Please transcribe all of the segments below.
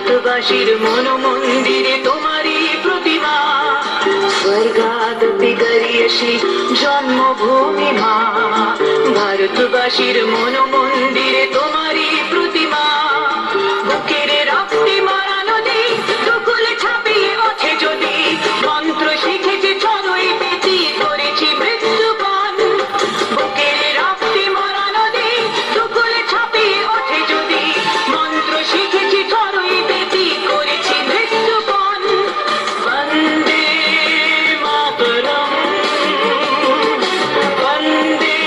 ভারতবাসীর মন মন্দিরে তোমারই প্রতিমা, স্বর্গাদপি গরিয়সী জন্মভূমি মা। ভারতবাসীর মন মন্দিরে তোমারই প্রতিমা, বুকের রক্তে মারা নদী দুকুলে ছাপিয়ে ওঠে যদি, মন্ত্র শিখেছি চড়ুই পেতি করেছি মৃত্যুবরণ। বুকের রক্তে মারা নদী দুকুলে ছাপিয়ে ওঠে যদি, মন্ত্র শিখেছি চড়ুই পেতি করেছি মৃত্যুবরণ। বন্দে মাতরম, বন্দে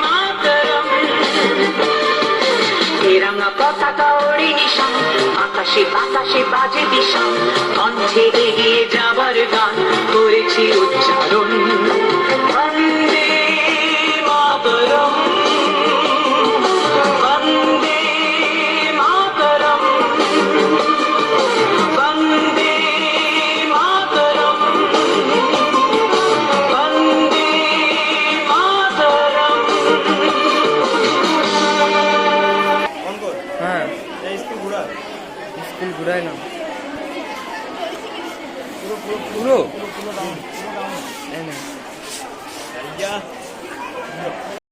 মাতরম। তেরঙ্গা পতাকা ওড়ে নিশান, আকাশে বাতাসে বাজে দিশান, কণ্ঠে এগিয়ে যাবার গান করেছি উচ্চারণ। বন্দে মাতরম, বন্দে মাতরম, বন্দে মাতরম, বন্দে মাতরম। হ্যাঁ, স্কুল ঘোরা স্কুল ঘুরাই না পুরো পুরো পুরো পুরো ডাউন এই না। ইয়া